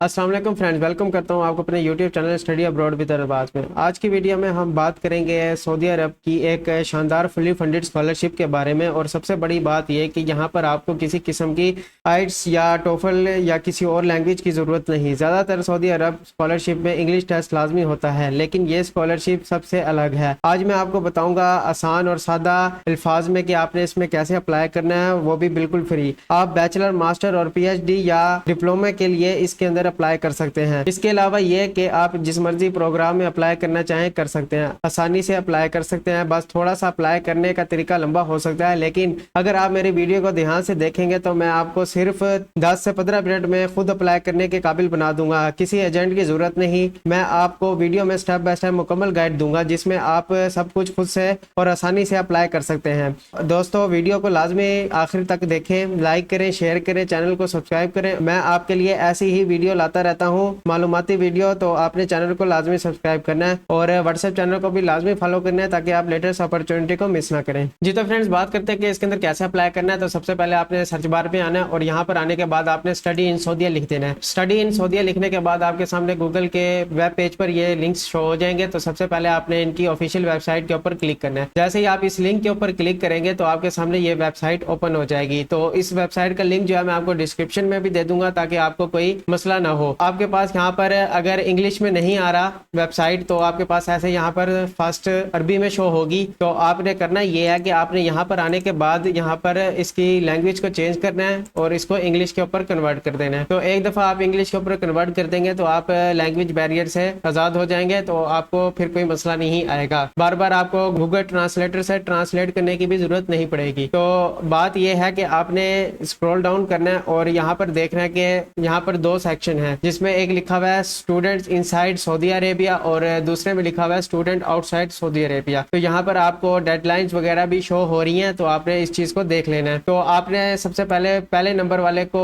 अस्सलाम वालेकुम friends, welcome करता हूं आपको अपने YouTube channel study abroad with Arbaz में। आज की वीडियो में हम बात करेंगे सऊदी अरब की एक शानदार फुली फंडेड स्कॉलरशिप के बारे में। और सबसे बड़ी बात यह कि यहां पर आपको किसी किस्म की आइट्स या टोफल या किसी और लैंग्वेज की ज़रूरत नहीं। ज़्यादातर सऊदी अरब स्कॉलरशिप में इंग्लिश टेस्ट लाजमी होता है, लेकिन ये स्कॉलरशिप सबसे अलग है। आज मैं आपको बताऊँगा आसान और सादा अल्फाज में कि आपने इसमें कैसे अप्लाई करना है, वो भी बिल्कुल फ्री। आप बैचलर, मास्टर और PhD या डिप्लोमा के लिए इसके अंदर अप्लाई कर सकते हैं। इसके अलावा ये कि आप जिस मर्जी प्रोग्राम में अप्लाई करना चाहें कर सकते हैं, आसानी से अप्लाई कर सकते हैं। बस थोड़ा सा अप्लाई करने का तरीका लंबा हो सकता है, लेकिन अगर आप मेरी वीडियो को ध्यान से देखेंगे तो मैं आपको सिर्फ 10 से 15 मिनट में खुद अप्लाई करने के काबिल बना दूंगा। किसी एजेंट की जरूरत नहीं। मैं आपको वीडियो में स्टेप बाय स्टेप मुकम्मल गाइड दूंगा, जिसमें आप सब कुछ खुद से और आसानी से अप्लाई कर सकते हैं। दोस्तों, वीडियो को लाजमी आखिर तक देखें, लाइक करें, शेयर करें, चैनल को सब्सक्राइब करें। मैं आपके लिए ऐसी ही वीडियो लाता रहता हूँ, मालूमाती वीडियो। तो आपने चैनल को लाजमी सब्सक्राइब करना है और व्हाट्सएप चैनल को भी लाजमी फॉलो करना है, ताकि आप लेटेस्ट अपॉर्चुनिटी को मिस ना करें। जी तो फ्रेंड्स, बात करते हैं कि इसके अंदर कैसे अप्लाई करना है। तो सबसे पहले आपने सर्च बार पे आना है और यहाँ पर आने के बाद आपने स्टडी इन सऊदीया लिख देना है। स्टडी इन सऊदीया लिखने के बाद आपके सामने गूगल के वेब पेज पर ये लिंक्स शो हो जाएंगे। तो सबसे पहले आपने इनकी ऑफिशियल वेबसाइट के ऊपर क्लिक करना है। जैसे ही आप इस लिंक के ऊपर क्लिक करेंगे तो आपके सामने ये वेबसाइट ओपन हो जाएगी। तो इस वेबसाइट का लिंक जो है मैं आपको डिस्क्रिप्शन में भी दे दूंगा, ताकि आपको कोई मसला ना हो। आपके पास यहाँ पर अगर इंग्लिश में नहीं आ रहा वेबसाइट, तो आपके पास ऐसे यहाँ पर फर्स्ट अरबी में शो होगी। तो आपने करना ये है कि आपने यहाँ पर आने के बाद यहाँ पर इसकी लैंग्वेज को चेंज करना है और इसको इंग्लिश के ऊपर कन्वर्ट कर देना है। तो एक दफ़ा आप इंग्लिश के ऊपर कन्वर्ट कर देंगे तो आप लैंग्वेज बैरियर से आज़ाद हो जाएंगे। तो आपको फिर कोई मसला नहीं आएगा। बार बार आपको गूगल ट्रांसलेटर से ट्रांसलेट करने की भी जरूरत नहीं पड़ेगी। तो बात यह है कि आपने स्क्रॉल डाउन करना है और यहाँ पर देखना है कि यहाँ पर दो सेक्शन है, जिसमें एक लिखा हुआ है स्टूडेंट्स इनसाइड सऊदी अरेबिया और दूसरे में लिखा हुआ है स्टूडेंट आउटसाइड सऊदी अरेबिया। तो यहाँ पर आपको डेडलाइंस वगैरह भी शो हो रही हैं, तो आपने इस चीज़ को देख लेना है। तो आपने सबसे पहले नंबर वाले को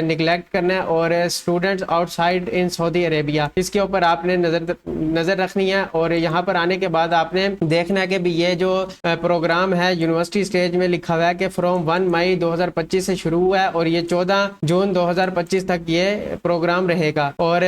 निगलेक्ट करना है और students outside in Saudi Arabia, इसके ऊपर आपने नज़र रखनी है। और यहाँ पर आने के बाद आपने देखना है कि भी ये जो प्रोग्राम है यूनिवर्सिटी स्टेज में लिखा हुआ है कि फ्रॉम 1 मई 2025 से शुरू हुआ है और ये 14 जून 2025 तक ये प्रोग्राम रहेगा। और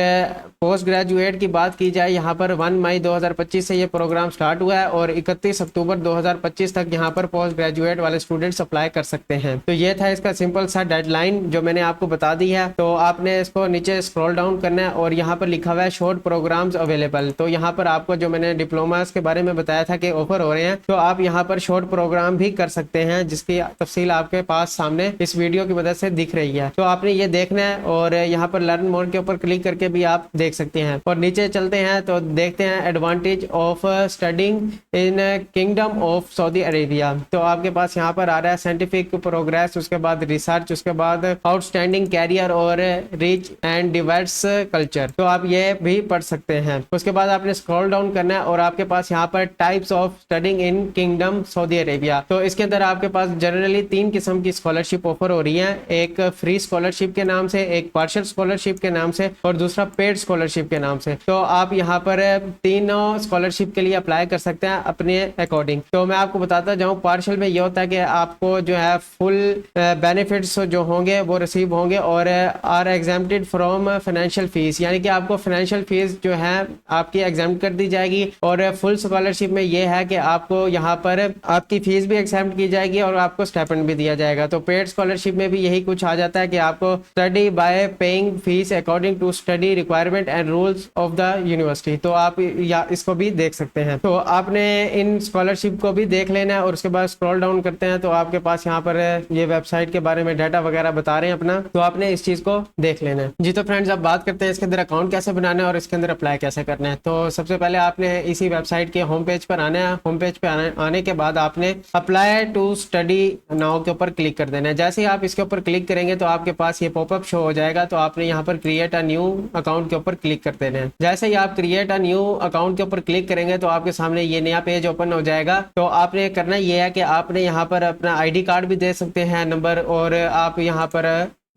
पोस्ट ग्रेजुएट की बात की जाए, यहाँ पर 1 मई 2025 से ये प्रोग्राम स्टार्ट हुआ है और 31 अक्टूबर 2025 तक यहाँ पर पोस्ट ग्रेजुएट वाले स्टूडेंट्स अप्लाई कर सकते हैं। तो ये था इसका सिंपल सा डेडलाइन जो मैंने आपको बता दी है। तो आपने इसको नीचे स्क्रॉल डाउन करना है और यहाँ पर लिखा हुआ है शॉर्ट प्रोग्राम्स अवेलेबल। तो यहाँ पर आपको जो मैंने डिप्लोमास के बारे में बताया था कि ऑफर हो रहे हैं, तो आप यहाँ पर शॉर्ट प्रोग्राम भी कर सकते हैं, जिसकी तफसील आपके पास सामने इस वीडियो की मदद से दिख रही है। तो आपने ये देखना है और यहाँ पर लर्न मोर के ऊपर क्लिक करके भी आप देख सकते हैं। और नीचे चलते हैं तो देखते हैं advantage of studying in kingdom of Saudi Arabia. तो आपके पास यहाँ पर आ रहा है साइंटिफिक प्रोग्रेस, उसके बाद रिसर्च, उसके बाद आउटस्टैंडिंग कैरियर और रिच एंड डिवर्स कल्चर। तो आप ये भी पढ़ सकते हैं। उसके बाद आपने स्क्रॉल डाउन करना है और आपके पास यहाँ पर types of studying in kingdom Saudi Arabia. तो इसके अंदर आपके पास जनरली 3 किस्म की स्कॉलरशिप ऑफर हो रही है। एक फ्री स्कॉलरशिप के नाम से, एक पार्शियल स्कॉलरशिप के नाम से और दूसरा पेड स्कॉलरशिप के नाम से। तो आप यहाँ पर तीनों स्कॉलरशिप के लिए अप्लाई कर सकते हैं अपने अकॉर्डिंग। तो मैं आपको बताता जाऊँ, पार्शियल में ये होता है कि आपको जो है फुल बेनिफिट्स जो होंगे वो रिसीव होंगे और are exempted from financial fees, यानी कि आपको फाइनेंशियल फीस जो है आपकी एग्जाम्प्ट कर दी जाएगी। और फुल स्कॉलरशिप में ये है कि आपको यहाँ पर आपकी फीस भी एग्जाम्प्ट की जाएगी और आपको स्टाइपेंड भी दिया जाएगा। तो पेड स्कॉलरशिप में भी यही कुछ आ जाता है कि आपको study by paying fees according to study requirement and rules of the university. तो आप या इसको भी देख सकते हैं। तो आपने इन स्कॉलरशिप को भी देख लेना है और उसके बाद स्क्रॉल डाउन करते हैं तो आपके पास यहाँ पर ये वेबसाइट के बारे में डाटा वगैरह बता रहे हैं अपना, तो आपने इस चीज को देख लेना है। जी तो फ्रेंड्स, अब बात करते हैं इसके अंदर अकाउंट कैसे बनाना है और इसके अंदर अप्लाई कैसे करना है। तो सबसे पहले आपने इसी वेबसाइट के होम पेज पर आना है। होम पेज पे आने के बाद आपने अप्लाई टू स्टडी नाउ के ऊपर क्लिक कर देना है। जैसे ही आप इसके ऊपर क्लिक करेंगे तो आपके पास ये पॉपअप शो हो जाएगा। तो आपने यहाँ पर क्रिएट अ न्यू अकाउंट के ऊपर क्लिक कर देना है। जैसे ही आप क्रिएट अ न्यू अकाउंट के ऊपर क्लिक करेंगे तो आपके सामने ये नया पेज ओपन हो जाएगा। तो आपने करना ये है कि आपने यहाँ पर अपना ID कार्ड भी दे सकते हैं नंबर, और आप यहाँ पर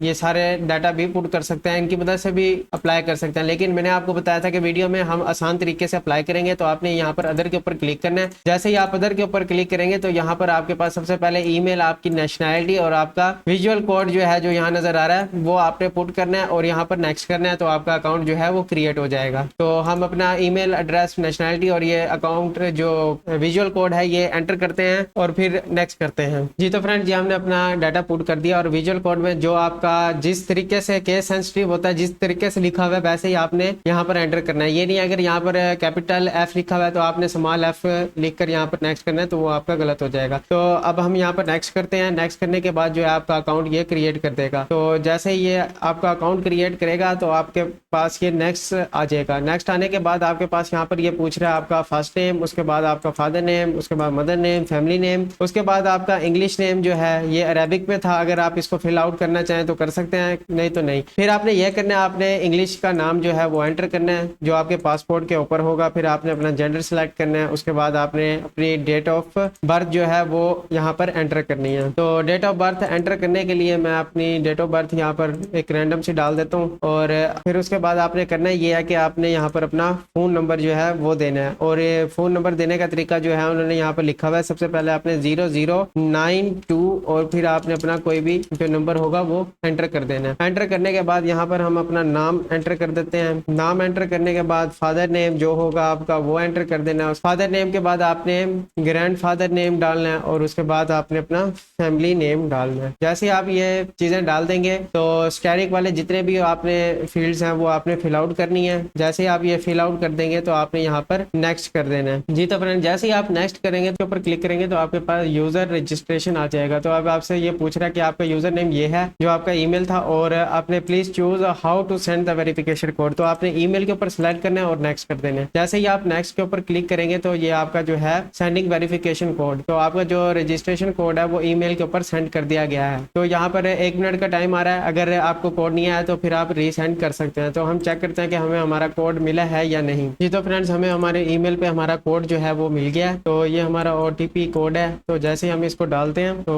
ये सारे डाटा भी पुट कर सकते हैं, इनकी मदद से भी अप्लाई कर सकते हैं। लेकिन मैंने आपको बताया था कि वीडियो में हम आसान तरीके से अप्लाई करेंगे। तो आपने यहाँ पर अदर के ऊपर क्लिक करना है। जैसे ही आप अदर के ऊपर क्लिक करेंगे तो यहाँ पर आपके पास सबसे पहले ईमेल, आपकी नेशनैलिटी और आपका विजुअल कोड जो है जो यहाँ नजर आ रहा है वो आपने पुट करना है और यहाँ पर नेक्स्ट करना है। तो आपका अकाउंट जो है वो क्रिएट हो जाएगा। तो हम अपना ईमेल एड्रेस, नेशनैलिटी और ये अकाउंट जो विजुअल कोड है ये एंटर करते हैं और फिर नेक्स्ट करते हैं। जी तो फ्रेंड्स, ये हमने अपना डाटा पुट कर दिया और विजुअल कोड में जो आपका जिस तरीके से केस सेंसिटिव होता है, जिस तरीके से लिखा हुआ है वैसे ही आपने यहाँ पर एंटर करना है। ये नहीं अगर यहाँ पर कैपिटल एफ लिखा हुआ है तो आपने स्मॉल एफ लिखकर यहाँ पर नेक्स्ट करना है, तो वो आपका गलत हो जाएगा। तो अब हम यहाँ पर नेक्स्ट करते हैं। नेक्स्ट करने के बाद जो है आपका अकाउंट ये क्रिएट कर देगा। तो जैसे ही ये आपका अकाउंट क्रिएट करेगा तो आपके पास ये नेक्स्ट आ जाएगा। नेक्स्ट आने के बाद आपके पास यहाँ पर ये पूछ रहा है आपका फर्स्ट नेम, उसके बाद आपका फादर नेम, उसके बाद मदर नेम, फैमिली नेम, उसके बाद आपका इंग्लिश नेम जो है ये अरेबिक में था। अगर आप इसको फिल आउट करना चाहें तो कर सकते हैं, नहीं तो नहीं। फिर आपने यह करना है, आपने इंग्लिश का नाम जो है वो एंटर करना है जो आपके पासपोर्ट के ऊपर होगा। फिर आपने अपना जेंडर सेलेक्ट करना है। उसके बाद आपने अपनी डेट ऑफ बर्थ जो है वो यहाँ पर एंटर करनी है। तो डेट ऑफ बर्थ एंटर करने के लिए मैं अपनी डेट ऑफ बर्थ यहाँ पर एक रैंडम से डाल देता हूँ। और फिर उसके बाद आपने करना ये है कि आपने यहाँ पर अपना फ़ोन नंबर जो है वो देना है। और ये फ़ोन नंबर देने का तरीका जो है उन्होंने यहाँ पर लिखा हुआ है। सबसे पहले आपने 0092 और फिर आपने अपना कोई भी जो नंबर होगा वो एंटर कर देना है। एंटर करने के बाद यहाँ पर हम अपना नाम एंटर कर देते हैं। नाम एंटर करने के बाद फादर नेम जो होगा आपका वो एंटर कर देना है। उस फादर नेम के बाद आपने ग्रैंड फादर नेम डालना है और उसके बाद आपने अपना फैमिली नेम डालना है। जैसे आप ये चीज़ें डाल देंगे तो स्टैटिक वाले जितने भी आपने फील्ड्स हैं वो आपने फिल आउट करनी है। जैसे ही आप ये फिल आउट कर देंगे तो आपने यहाँ पर नेक्स्ट कर देना है। जी तो फ्रेंड, जैसे ही आप नेक्स्ट करेंगे तो ऊपर क्लिक करेंगे तो आपके पास यूजर रजिस्ट्रेशन आ जाएगा। तो अब आपसे ये पूछ रहा है कि आपका यूजर नेम ये है जो आपका ईमेल था और आपने please choose how to send the verification code. तो आपने ईमेल के ऊपर सेलेक्ट करना है और नेक्स्ट कर देना है। जैसे ही आप नेक्स्ट के ऊपर क्लिक करेंगे तो ये आपका जो है सेंडिंग वेरिफिकेशन कोड, तो आपका जो रजिस्ट्रेशन कोड है वो ईमेल के ऊपर सेंड कर दिया गया है। तो यहाँ पर 1 मिनट का टाइम आ रहा है। अगर आपको कोड नहीं आया तो फिर आप रीसेंड कर सकते हैं। तो हम चेक करते हैं कि हमें हमारा कोड मिला है या नहीं। जी तो फ्रेंड्स, हमें हमारे ईमेल पे हमारा कोड जो है वो मिल गया है। तो ये हमारा OTP कोड है। तो जैसे हम इसको डालते हैं तो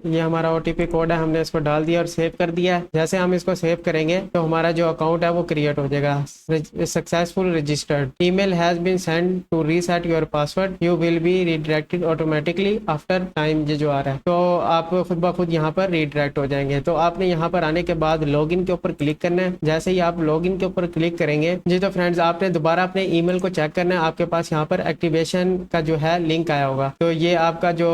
ये हमारा OTP कोड है, हमने इसको डाल दिया और सेव कर दिया है। जैसे हम इसको सेव करेंगे तो हमारा जो अकाउंट है वो क्रिएट हो जाएगा। Successful registered, email has been send to reset your password, you will be redirected automatically after time. ये जो आ रहा है तो आप खुद ब खुद यहाँ पर रिडायरेक्ट हो जाएंगे। तो आपने यहाँ पर आने के बाद लॉगिन के ऊपर क्लिक करना है। जैसे ही आप लॉगिन के ऊपर क्लिक करेंगे जी तो फ्रेंड्स, आपने दोबारा अपने ईमेल को चेक करना है। आपके पास यहाँ पर एक्टिवेशन का जो है लिंक आया होगा। तो ये आपका जो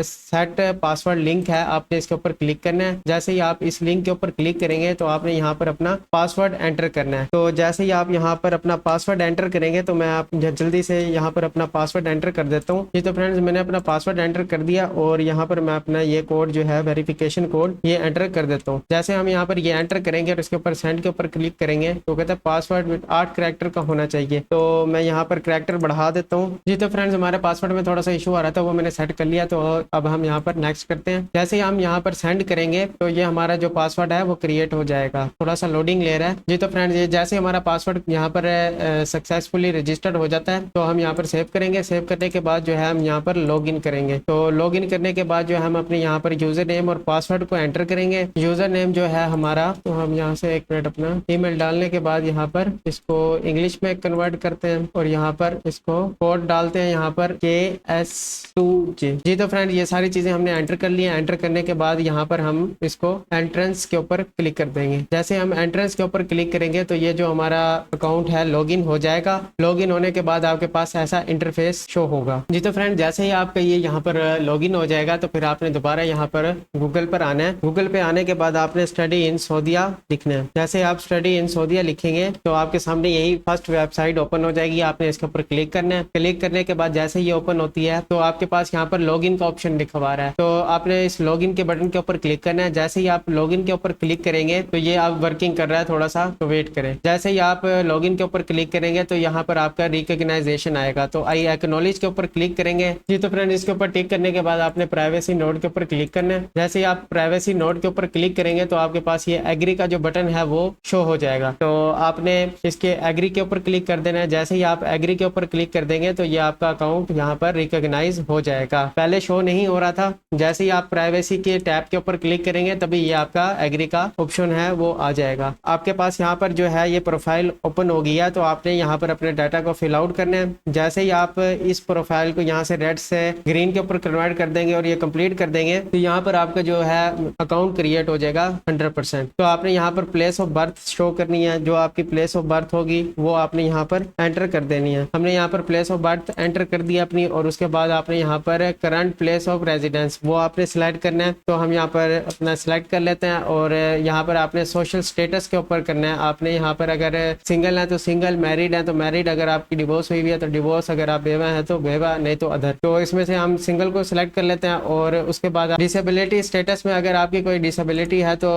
सेट पासवर्ड लिंक है, आपने इसके ऊपर क्लिक करना है। जैसे ही आप इस लिंक के ऊपर क्लिक करेंगे तो आपने यहाँ पर अपना पासवर्ड एंटर करना है। तो जैसे ही आप यहाँ पर अपना पासवर्ड एंटर करेंगे तो मैं आप जल्दी से यहाँ पर अपना पासवर्ड एंटर कर देता हूँ। जी तो फ्रेंड्स, मैंने अपना पासवर्ड एंटर कर दिया और यहाँ पर मैं अपना ये कोड जो है वेरिफिकेशन कोड ये एंटर कर देता हूँ। जैसे हम यहाँ पर ये एंटर करेंगे और इसके ऊपर सेंड के ऊपर क्लिक करेंगे तो कहता है पासवर्ड विद 8 कैरेक्टर का होना चाहिए। तो मैं यहाँ पर कैरेक्टर बढ़ा देता हूँ। जी तो फ्रेंड्स, हमारे पासवर्ड में थोड़ा सा इशू आ रहा था, वो मैंने सेट कर लिया। तो अब हम यहाँ पर नेक्स्ट करते हैं। जैसे ही हम यहाँ पर सेंड करेंगे तो ये हमारा जो पासवर्ड है वो क्रिएट हो जाएगा। थोड़ा सा लोडिंग ले रहा है। जी तो फ्रेंड्स, ये जैसे हमारा पासवर्ड यहाँ पर सक्सेसफुली रजिस्टर्ड हो जाता है तो हम यहाँ पर सेव करेंगे। सेव करने के बाद जो है हम यहाँ पर लॉग इन करेंगे। तो लॉग इन करने के बाद जो हम अपने यहाँ पर यूजर नेम और पासवर्ड को एंटर करेंगे। यूजर नेम जो है हमारा, तो हम यहाँ से 1 मिनट अपना ईमेल डालने के बाद यहाँ पर इसको इंग्लिश में कन्वर्ट करते हैं और यहाँ पर इसको कोड डालते हैं यहाँ पर KS2J। जी तो फ्रेंड, ये सारी चीजें हमने एंटर कर ली है। एंटर करने के बाद यहाँ पर हम इसको एंट्रेंस के ऊपर क्लिक कर देंगे। जैसे हम एंट्रेंस के ऊपर क्लिक करेंगे तो ये जो हमारा अकाउंट है लॉगिन हो जाएगा। लॉगिन होने के बाद आपके पास ऐसा इंटरफेस शो होगा। जी तो फ्रेंड, जैसे ही आपका ये यहाँ पर लॉगिन हो जाएगा तो फिर आपने दोबारा यहाँ पर गूगल पर आना है। गूगल पे आने के बाद आपने स्टडी इन सऊदीया लिखना है। जैसे आप स्टडी इन सऊदीया लिखेंगे तो आपके सामने यही फर्स्ट वेबसाइट ओपन हो जाएगी। आपने इसके ऊपर क्लिक करना है। क्लिक करने के बाद जैसे ये ओपन होती है तो आपके पास यहाँ पर लॉगिन का ऑप्शन दिखवा रहा है। तो आपने इस लॉगिन के बटन के ऊपर क्लिक करना है। जैसे ही आप लॉगिन के ऊपर क्लिक करेंगे तो ये आप वर्किंग कर रहा है, थोड़ा सा तो वेट करें। जैसे ही आप लॉगिन के ऊपर क्लिक करेंगे तो यहाँ पर आपका रिकॉग्नाइजेशन आएगा। तो आई एक्नॉलेज के ऊपर क्लिक करेंगे। जी तो फ्रेंड, इसके ऊपर टिक करने के बाद आपने प्राइवेसी नोड के ऊपर क्लिक करना है। जैसे ही आप प्राइवेसी नोड के ऊपर क्लिक करेंगे तो आपके पास ये एग्री का जो बटन है वो शो हो जाएगा। तो आपने इसके एग्री के ऊपर क्लिक कर देना है। जैसे ही आप एग्री के ऊपर क्लिक कर देंगे तो ये आपका अकाउंट यहाँ पर रिकॉग्नाइज हो जाएगा। पहले शो नहीं हो रहा था। जैसे ही आप प्राइवेसी के टैब के ऊपर क्लिक करेंगे तभी ये आपका एग्री का ऑप्शन है वो आ जाएगा। आपके पास यहाँ पर जो है ये प्रोफाइल ओपन हो गया, तो आपने यहाँ पर अपने डाटा को फिल आउट करना है। जैसे ही आप इस प्रोफाइल को यहाँ से रेड से ग्रीन के ऊपर कन्वर्ट कर देंगे और ये कंप्लीट कर देंगे, तो यहाँ पर आपका जो है अकाउंट क्रिएट हो जाएगा 100%। तो आपने यहाँ पर प्लेस ऑफ बर्थ शो करनी है, जो आपकी प्लेस ऑफ बर्थ होगी वो आपने यहाँ पर एंटर कर देनी है। हमने यहाँ पर प्लेस ऑफ बर्थ एंटर कर दिया अपनी, और उसके बाद आपने यहाँ पर करंट प्लेस ऑफ रेजिडेंस वो आपने सिलेक्ट करना है। तो हम यहाँ पर अपना सिलेक्ट कर लेते हैं, और यहाँ पर आपने सोशल स्टेटस के ऊपर करना है। आपने यहाँ पर अगर सिंगल है तो सिंगल, मैरिड है तो मैरिड, अगर आपकी डिवोर्स हुई है तो डिवोर्स, अगर आप बेवा है तो बेवा, नहीं तो अदर। तो इसमें से हम सिंगल को सिलेक्ट कर लेते हैं। और उसके बाद डिसेबिलिटी स्टेटस में अगर आपकी कोई डिसेबिलिटी है तो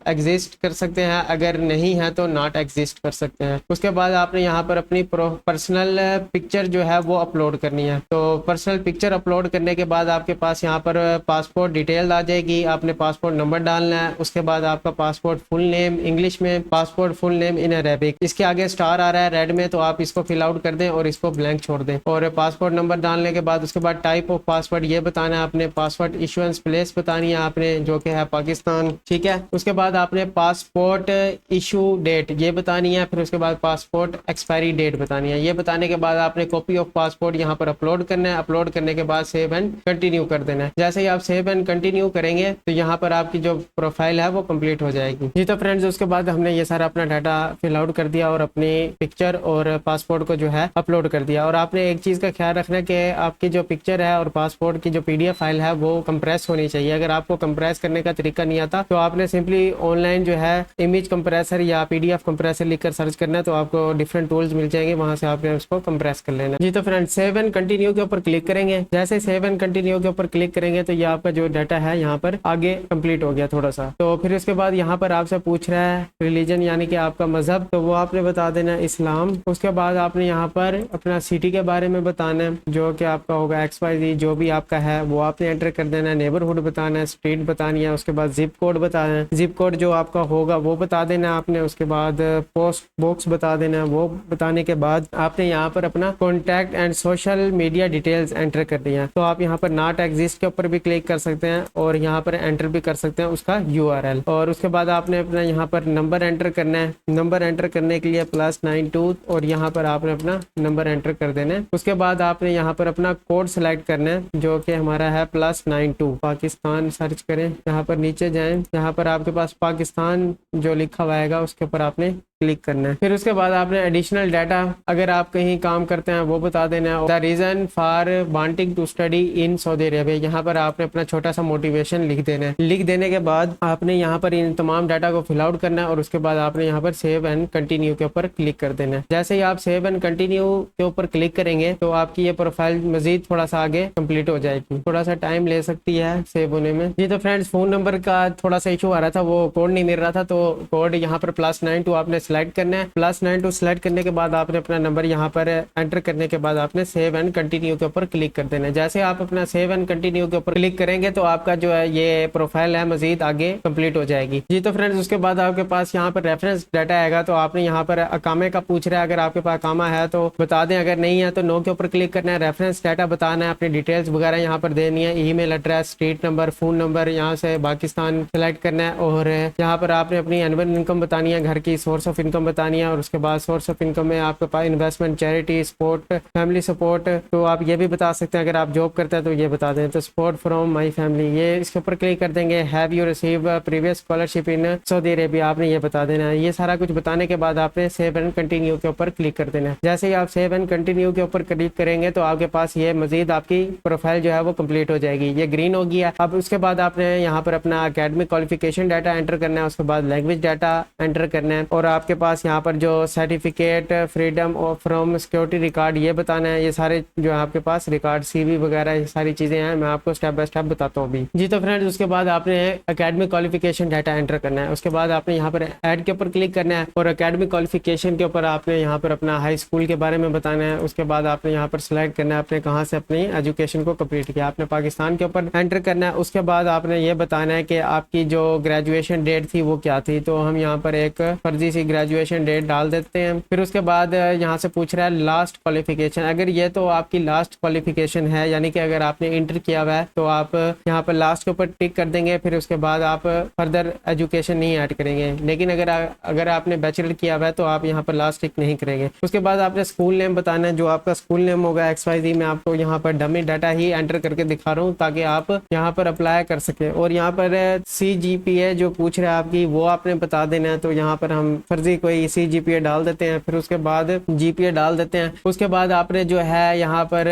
एग्जिस्ट कर सकते हैं, अगर नहीं है तो नॉट एग्जिस्ट कर सकते हैं। उसके बाद आपने यहाँ पर अपनी पर्सनल पिक्चर जो है वो अपलोड करनी है। तो पर्सनल पिक्चर अपलोड करने के बाद आपके पास यहाँ पर पासपोर्ट डिटेल आ जाएगी। आपने पासपोर्ट नंबर डालना है। उसके बाद आपका पासपोर्ट फुल नेम इंग्लिश में, passport full name in Arabic. इसके आगे स्टार आ रहा है रेड में, तो आप इसको फिल आउट कर दें और इसको ब्लैंक छोड़ दें। और पासपोर्ट नंबर डालने के बाद उसके बाद टाइप ऑफ पासपोर्ट ये बताना है आपने, पासपोर्ट इशुएंस प्लेस बतानी है आपने, जो कि है पाकिस्तान, ठीक है। उसके बाद आपने पासपोर्ट इशू डेट ये बतानी है, फिर उसके बाद पासपोर्ट एक्सपायरी डेट बतानी है। ये बताने के बाद आपने कॉपी ऑफ पासपोर्ट यहाँ पर अपलोड करना है। अपलोड करने के बाद सेव एंड कंटिन्यू कर देना है। जैसे ही आप सेव एंड कंटिन्यू करेंगे तो यहाँ पर आपकी जो प्रोफाइल है वो कंप्लीट हो जाएगी। जी तो फ्रेंड्स, उसके बाद हमने ये सारा अपना डाटा फिल आउट कर दिया और अपनी पिक्चर और पासपोर्ट को जो है अपलोड कर दिया। और आपने एक चीज़ का ख्याल रखना है कि आपकी जो पिक्चर है और पासपोर्ट की जो PDF फाइल है वो कंप्रेस होनी चाहिए। अगर आपको कंप्रेस करने का तरीका नहीं आता तो आपने सिंपली ऑनलाइन जो है इमेज कंप्रेसर या PDF कंप्रेसर लिखकर सर्च करना है, तो आपको डिफरेंट टूल्स मिल जाएंगे, वहां से आपने उसको कंप्रेस कर लेना। जी तो फ्रेंड्स, सेव एंड कंटिन्यू के ऊपर क्लिक करेंगे। जैसे सेव एंड कंटिन्यू के ऊपर क्लिक करेंगे तो ये आपका जो डाटा है यहाँ पर आगे कंप्लीट हो गया थोड़ा सा। तो फिर उसके बाद यहाँ पर आपसे पूछ रहा है रिलीजन यानी कि आपका मजहब, तो वो आपने बता देना इस्लाम। उसके बाद आपने यहाँ पर अपना सिटी के बारे में बताना है, जो कि आपका होगा XYZ, जो भी आपका है वो आपने एंटर कर देना है। नेबरहुड बताना है, स्ट्रीट बतानी है, उसके बाद जिप कोड बताना है, जिप कोड जो आपका होगा वो बता देना है आपने। उसके बाद पोस्ट बॉक्स बता देना है। वो बताने के बाद आपने यहाँ पर अपना contact and social media details enter कर दिया। तो आप यहाँ पर नॉट एग्जिस्ट के ऊपर भी क्लिक कर सकते हैं और यहाँ पर एंटर भी कर सकते हैं उसका URL। और उसके बाद आपने अपना यहाँ पर नंबर एंटर करना है। नंबर एंटर करने के लिए +92 और यहाँ पर आपने अपना नंबर एंटर कर देना है। उसके बाद आपने यहाँ पर अपना कोड सेलेक्ट करना है, जो कि हमारा है +92 पाकिस्तान। सर्च करें, यहाँ पर नीचे जाएं, यहाँ पर आपके पास पाकिस्तान जो लिखा हुआ है उसके ऊपर आपने क्लिक करना है। फिर उसके बाद आपने एडिशनल डाटा, अगर आप कहीं काम करते हैं वो बता देना है। The reason for wanting to study in Saudi Arabia, यहाँ पर आपने अपना छोटा सा मोटिवेशन लिख देना है। लिख देने के बाद आपने यहाँ पर इन तमाम डाटा को फिल आउट करना है और उसके बाद आपने यहाँ पर सेव एंड कंटिन्यू के ऊपर क्लिक कर देना है। जैसे ही आप सेव एंड कंटिन्यू के ऊपर क्लिक करेंगे तो आपकी ये प्रोफाइल मजीद थोड़ा सा आगे कंप्लीट हो जाएगी। थोड़ा सा टाइम ले सकती है सेव होने में। जी तो फ्रेंड्स, फोन नंबर का थोड़ा सा इशू आ रहा था, वो कोड नहीं मिल रहा था, तो कोड यहाँ पर +92 आपने सिलेक्ट करना है। +92 सिलेक्ट करने के बाद आपने अपना नंबर यहाँ पर एंटर करने के बाद आपने सेव एंड कंटिन्यू के ऊपर क्लिक कर देना है। जैसे आप अपना सेव एंड कंटिन्यू के ऊपर क्लिक करेंगे तो आपका जो है ये प्रोफाइल है मजीद आगे कंप्लीट हो जाएगी। जी तो फ्रेंड्स, उसके बाद आपके पास यहाँ पर रेफरेंस डाटा आएगा, तो आपने यहाँ पर अकामे का पूछ रहा है। अगर आपके पास अकामा है तो बता दें, अगर नहीं है तो नो के ऊपर क्लिक करना है। रेफरेंस डाटा बताना है, अपनी डिटेल्स वगैरह यहाँ पर देनी है, email address, street number, phone number, यहाँ से पाकिस्तान सेलेक्ट करना है। और यहाँ पर आपने अपनी एनुअल इनकम बतानी है, घर की सोर्स ऑफ इनकम बतानी है। और उसके बाद सोर्स ऑफ इनकम में आपके पास investment, charity, support, family support, तो आप ये भी बता सकते हैं। अगर आप जॉब करते हैं तो ये बता दें, तो सपोर्ट फ्रॉम माय फैमिली, ये इसके ऊपर क्लिक कर देंगे। Have you receive previous scholarship in Saudi Arabia, आपने ये बता देना है। ये सारा कुछ बताने के बाद आपने सेव एंड कंटिन्यू के ऊपर क्लिक कर देना है। जैसे ही आप सेव एंड कंटिन्यू के ऊपर क्लिक करेंगे तो आपके पास ये मजीद आपकी प्रोफाइल जो है वो कंप्लीट हो जाएगी। ये ग्रीन हो गया। अब उसके बाद आपने यहाँ पर अपना एकेडमिक क्वालिफिकेशन डाटा एंटर करना है, उसके बाद लैंग्वेज डाटा एंटर करना है और आपके पास यहाँ पर जो certificate, freedom of from security record, ये बताना है। ये सारे जो है आपके पास रिकॉर्ड, CV वगैरह, ये सारी चीजें हैं, मैं आपको स्टेप बाय स्टेप बताता हूँ अभी। जी तो फ्रेंड्स, उसके बाद आपने एकेडमिक क्वालिफिकेशन डाटा एंटर करना है। उसके बाद आपने यहाँ पर ऐड के ऊपर क्लिक करना है और एकेडमिक क्वालिफिकेशन के ऊपर आपने यहाँ पर अपना हाई स्कूल के बारे में बताना है। उसके बाद आपने यहाँ पर सिलेक्ट करना है आपने कहाँ से अपनी एजुकेशन को कंप्लीट किया, आपने पाकिस्तान के ऊपर एंटर करना है। उसके बाद आपने ये बताना है कि आपकी जो ग्रेजुएशन डेट थी वो क्या थी, तो हम यहाँ पर एक फर्जी सी ग्रेजुएशन डेट डाल देते हैं। फिर उसके बाद यहाँ से पूछ रहा है लास्ट क्वालिफिकेशन। अगर ये तो आपकी लास्ट क्वालिफिकेशन है, यानी कि अगर आपने इंटर किया हुआ है तो आप यहाँ पर लास्ट के ऊपर टिक कर देंगे। फिर उसके बाद आप फर्दर एजुकेशन नहीं ऐड करेंगे। लेकिन अगर आपने बैचलर किया हुआ है तो आप यहाँ पर लास्ट टिक नहीं करेंगे। उसके बाद आपने स्कूल नेम बताना है। जो आपका स्कूल नेम होगा XYZ, मैं आपको यहाँ पर डमी डाटा ही एंटर करके दिखा रहा हूँ ताकि आप यहाँ पर अप्लाई कर सके। और यहाँ पर CGPA जो पूछ रहा है आपकी, वो आपने बता देना है। तो यहाँ पर हम फर्जी कोई CGPA डाल देते हैं, फिर उसके बाद GPA डाल देते हैं। उसके बाद आपने जो है यहाँ पर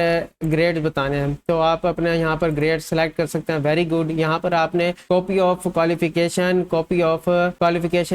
ग्रेड बताने हैं, तो आप अपने यहाँ पर ग्रेड सेलेक्ट कर सकते हैं। Very good. यहाँ पर आपने copy of qualification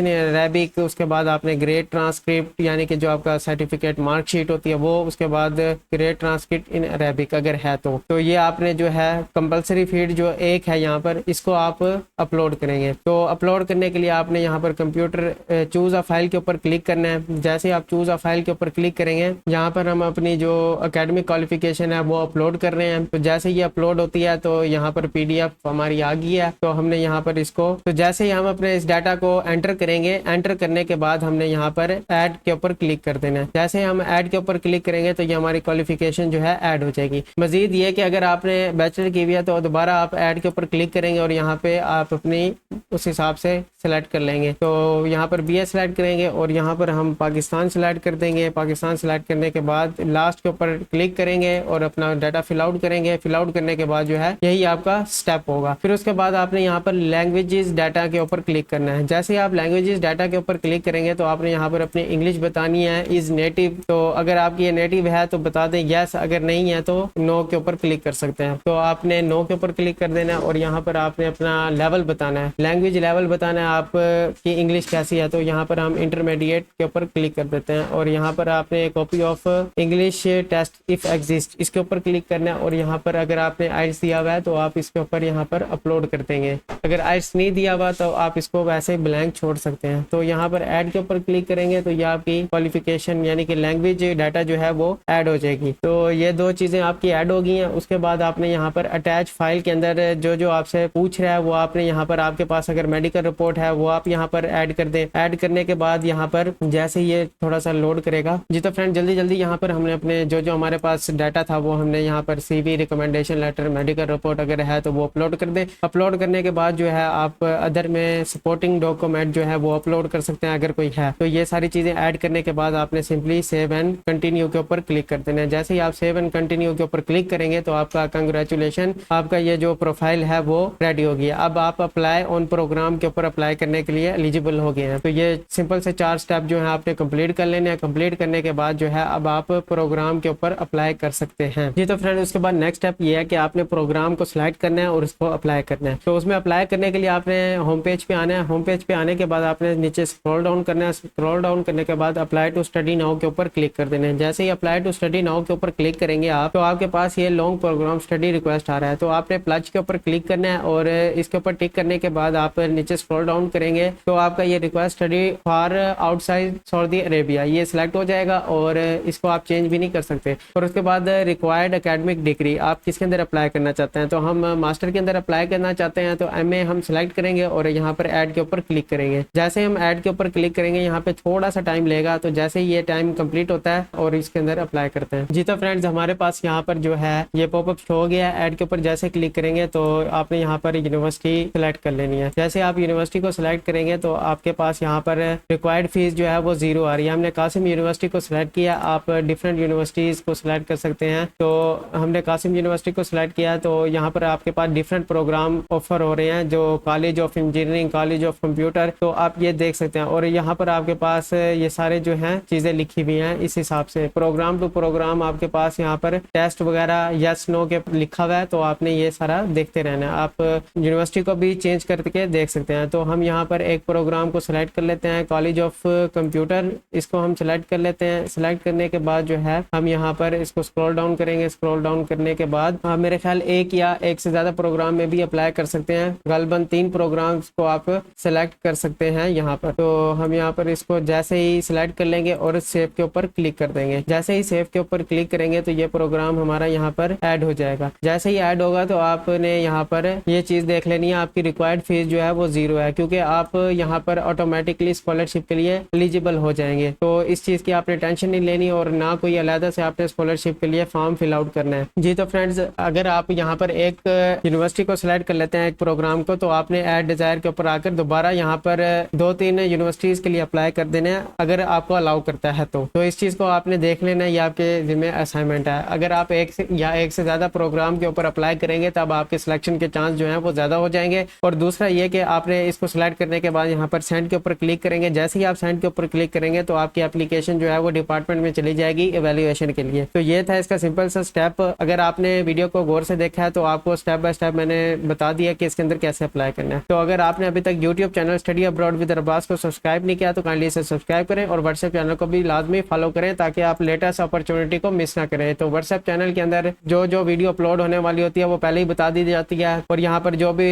in Arabic, उसके बाद आपने ग्रेड ट्रांसक्रिप्ट यानी कि जो आपका सर्टिफिकेट मार्कशीट होती है वो, उसके बाद ग्रेड ट्रांसक्रिप्ट इन अरेबिक अगर है तो ये आपने जो है कंपलसरी फील्ड जो एक है यहाँ पर, इसको आप अपलोड करेंगे। तो अपलोड करने के लिए आपने यहाँ पर कंप्यूटर चूज अ फाइल के ऊपर क्लिक करना है। जैसे आप चूज अ फाइल के ऊपर क्लिक करेंगे, यहाँ पर हम अपनी जो एकेडमिक क्वालिफिकेशन है वो अपलोड कर रहे हैं। तो जैसे ये अपलोड होती है तो यहाँ पर PDF हमारी आ गई है। तो हमने यहाँ पर इसको, तो जैसे ही हम अपने इस डाटा को एंटर करेंगे, एंटर करने के बाद हमने यहाँ पर ऐड के ऊपर क्लिक कर देना है। जैसे हम ऐड के ऊपर क्लिक करेंगे तो ये हमारी क्वालिफिकेशन जो है ऐड हो जाएगी। मजीद ये कि अगर आपने बैचलर की हुई है तो दोबारा आप ऐड के ऊपर क्लिक करेंगे और यहाँ पे आप अपनी उस हिसाब से सेलेक्ट कर लेंगे। तो यहाँ पर BA सेलेक्ट करेंगे और यहाँ पर हम पाकिस्तान सेलेक्ट कर देंगे। पाकिस्तान सेलेक्ट करने के बाद लास्ट के ऊपर क्लिक करेंगे और अपना डाटा फिल आउट करेंगे। फिल आउट करने के बाद जो है यही आपका स्टेप होगा। फिर उसके बाद आपने यहाँ पर लैंग्वेजेस डाटा के ऊपर क्लिक करना है। जैसे आप लैंग्वेजेस डाटा के ऊपर क्लिक करेंगे तो आपने यहाँ पर अपनी इंग्लिश बतानी है, इज नेटिव। तो अगर आपकी ये नेटिव है तो बता दें यस, अगर नहीं है तो नो के ऊपर क्लिक कर सकते हैं। तो आपने नो के ऊपर क्लिक कर देना है और यहाँ पर आपने अपना लेवल बताना है, लैंग्वेज लेवल बताना है आपकी इंग्लिश कैसी है। तो यहाँ पर हम इंटरमीडिएट के ऊपर क्लिक कर देते हैं और यहाँ पर आपने copy of English test if exist, इसके ऊपर क्लिक करना है। और यहाँ पर अगर आपने IELTS दिया हुआ है तो आप इसके ऊपर यहाँ पर अपलोड कर देंगे। अगर IELTS नहीं दिया हुआ तो आप इसको वैसे ब्लैंक छोड़ सकते हैं। तो यहाँ पर ऐड के ऊपर क्लिक करेंगे तो ये आपकी क्वालिफिकेशन यानी कि लैंग्वेज डाटा जो है वो ऐड हो जाएगी। तो ये दो चीज़ें आपकी ऐड हो गई हैं। उसके बाद आपने यहाँ पर अटैच फाइल के अंदर जो आपसे पूछ रहा है वो आपने यहाँ पर, आपके पास अगर मेडिकल रिपोर्ट है वो आप यहाँ पर ऐड कर दें। ऐड करने के बाद यहाँ पर जैसे ये थोड़ा सा लोड करेगा जी, तो फ्रेंड जल्दी यहाँ पर हमने अपने जो हमारे पास डाटा था वो हमने यहाँ पर CV, recommendation letter, medical report अगर है तो वो अपलोड कर दें। अपलोड करने के बाद जो है आप अदर में सपोर्टिंग डॉक्यूमेंट जो है वो अपलोड कर सकते हैं अगर कोई है। तो ये सारी चीज़ें ऐड करने के बाद आपने सिंपली सेव एंड कंटिन्यू के ऊपर क्लिक कर देना है। जैसे ही आप सेव एंड कंटिन्यू के ऊपर क्लिक करेंगे तो आपका कंग्रेचुलेशन, आपका ये जो प्रोफाइल है वो रेडी हो गया। अब आप अप्लाई ऑन प्रोग्राम के ऊपर अप्लाई करने के लिए एलिजिबल हो गए हैं। तो ये सिंपल से 4 स्टेप जो है आपने कंप्लीट कर लेने हैं। कंप्लीट करने के बाद जो है अब आप प्रोग्राम के ऊपर अप्लाई कर सकते हैं जी। तो फ्रेंड उसके बाद नेक्स्ट स्टेप ये है कि आपने प्रोग्राम को सिलेक्ट करना है और उसको अप्लाई करना है। तो उसमें अप्लाई करने के लिए आपने होम पेज पे आना है। होम पेज पे आने के बाद आपने नीचे स्क्रॉल डाउन करना है। स्क्रॉल डाउन करने के बाद अप्लाई टू स्टडी नाउ के ऊपर क्लिक कर देना है। जैसे ही अप्लाई टू स्टडी नाउ के ऊपर क्लिक करेंगे आप, तो आपके पास ये लॉन्ग प्रोग्राम स्टडी रिक्वेस्ट आ रहा है। तो आपने प्लस के ऊपर क्लिक करना है और इसके ऊपर टिक करने के बाद आप नीचे स्क्रॉल डाउन करेंगे तो आपका ये request study for outside Saudi Arabia ये सिलेक्ट हो जाएगा और इसको आप चेंज भी नहीं कर सकते। और उसके बाद रिक्वायर्ड एकेडमिक डिग्री आप किसके अंदर अप्लाई करना चाहते हैं। तो हम मास्टर के अंदर अप्लाई करना चाहते हैं तो MA हम सिलेक्ट करेंगे और यहाँ पर ऐड के ऊपर क्लिक करेंगे। जैसे हम ऐड के ऊपर क्लिक करेंगे यहाँ पे थोड़ा सा टाइम लेगा। तो जैसे ही ये टाइम कंप्लीट होता है और इसके अंदर अप्लाई करते हैं जी। तो फ्रेंड्स हमारे पास यहाँ पर जो है ये पॉपअप शो हो गया। ऐड के ऊपर जैसे क्लिक करेंगे तो आपने यहाँ पर यूनिवर्सिटी सिलेक्ट कर लेनी है। जैसे आप यूनिवर्सिटी को सिलेक्ट करेंगे तो आपके पास यहाँ पर रिक्वायर्ड फीस जो है वो 0 आ रही है। हमने कासिम यूनिवर्सिटी को सिलेक्ट किया, आप डिफरेंट यूनिवर्सिटीज़ को सिलेक्ट कर सकते हैं। तो हमने कासिम यूनिवर्सिटी को सिलेक्ट किया तो यहाँ पर आपके पास डिफरेंट प्रोग्राम ऑफर हो रहे हैं, जो college of engineering, college of computer, तो आप ये देख सकते हैं। और यहाँ पर आपके पास ये सारे जो हैं चीज़ें लिखी हुई हैं इस हिसाब से। प्रोग्राम टू प्रोग्राम आपके पास यहाँ पर टेस्ट वगैरह यस नो के लिखा हुआ है, तो आपने ये सारा देखते रहना है। आप यूनिवर्सिटी को भी चेंज करके देख सकते हैं। तो हम यहाँ पर एक प्रोग्राम को सिलेक्ट कर लेते हैं, कॉलेज ऑफ कंप्यूटर, इसको हम सिलेक्ट कर लेते हैं। सिलेक्ट करने के बाद जो है हम यहाँ पर इसको स्क्रॉल डाउन करेंगे। स्क्रॉल डाउन करने के बाद मेरे ख्याल एक या एक से ज़्यादा प्रोग्राम में भी अप्लाई कर सकते हैं। गालबन 3 प्रोग्राम्स को आप सिलेक्ट कर सकते हैं यहाँ पर। तो हम यहाँ पर इसको जैसे ही सिलेक्ट कर लेंगे और सेव के ऊपर क्लिक कर देंगे। जैसे ही सेव के ऊपर क्लिक करेंगे तो ये प्रोग्राम हमारा यहाँ पर ऐड हो जाएगा। जैसे ही ऐड होगा तो आपने यहाँ पर ये चीज़ देख लेनी है, आपकी रिक्वायर्ड फीस जो है वो 0 है, क्योंकि आप यहाँ पर ऑटोमेटिकली स्कॉलरशिप स्कॉलरशिप के लिए एलिजिबल हो जाएंगे। तो इस चीज़ की आपने टेंशन नहीं लेनी और ना कोई अलग से आपने स्कॉलरशिप के लिए फॉर्म फिल आउट करना है जी। तो फ्रेंड्स, अगर आप यहाँ पर एक यूनिवर्सिटी को सिलेक्ट कर लेते हैं, एक प्रोग्राम को, तो आपने ऐड डिजायर के ऊपर आकर दोबारा यहाँ पर 2-3 यूनिवर्सिटीज़ के लिए अप्लाई कर देना है, अगर आपको अलाउ करता है तो इस चीज़ को आपने देख लेना है, ये आपके जिम्मे असाइनमेंट है। अगर आप एक से ज़्यादा प्रोग्राम के ऊपर अप्लाई करेंगे तब आपके सिलेक्शन के चांस जो है वो ज़्यादा हो जाएंगे। और दूसरा ये कि आपने इसको सिलेक्ट करने के बाद यहाँ पर सेंड के ऊपर क्लिक करेंगे। जैसे ही आप सेंड के ऊपर क्लिक करेंगे तो आपकी एप्लीकेशन जो है वो डिपार्टमेंट में चली जाएगी एवेल्युएशन के लिए। तो ये था इसका सिंपल सा स्टेप। अगर आपने वीडियो को गौर से देखा है तो आपको स्टेप बाय स्टेप मैंने बता दिया कि इसके अंदर कैसे अप्लाई करना है। तो अगर आपने अभी तक YouTube channel study abroad with Arbaz को सब्सक्राइब नहीं किया तो काइंडली इसे सब्सक्राइब करें और व्हाट्सएप चैनल को भी लाजमी फॉलो करें ताकि आप लेटेस्ट अपॉर्चुनिटी को मिस ना करें। तो व्हाट्सएप चैनल के अंदर जो वीडियो अपलोड होने वाली होती है वो पहले ही बता दी जाती है और यहाँ पर जो भी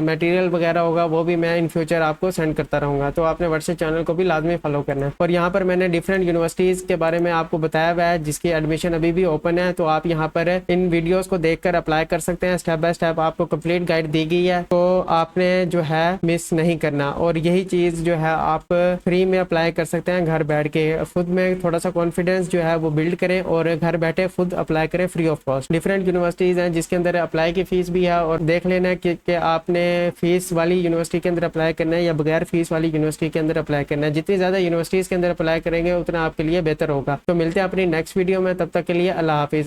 मटेरियल वगैरह होगा वो भी मैं इन फ्यूचर आपको सेंड करता रहूँगा। तो आपने व्हाट्सएप चैनल को भी लाजमी फॉलो करना है। और यहाँ पर मैंने डिफरेंट यूनिवर्सिटीज़ के बारे में आपको बताया हुआ है जिसकी एडमिशन अभी भी ओपन है। तो आप यहाँ पर इन वीडियोज़ को देखकर अप्लाई कर सकते हैं। स्टेप बाय स्टेप आपको कंप्लीट गाइड दी गई है, तो आपने जो है मिस नहीं करना। और यही चीज़ जो है आप फ्री में अप्लाई कर सकते हैं घर बैठ के। खुद में थोड़ा सा कॉन्फिडेंस जो है वो बिल्ड करें और घर बैठे खुद अप्लाई करें free of cost. Different universities हैं जिसके अंदर अप्लाई की फ़ीस भी है और देख लेना कि आपने फ़ीस वाली यूनिवर्सिटी के अंदर अप्लाई करना है या बगैर फीस वाली यूनिवर्सिटी के अंदर अप्लाई करना है। जितनी ज़्यादा यूनिवर्सिटीज़ के अंदर अप्लाई करेंगे उतना आपके लिए बेहतर होगा। तो मिलते हैं अपनी नेक्स्ट वीडियो में, तब तक के लिए अल्लाह हाफिज़।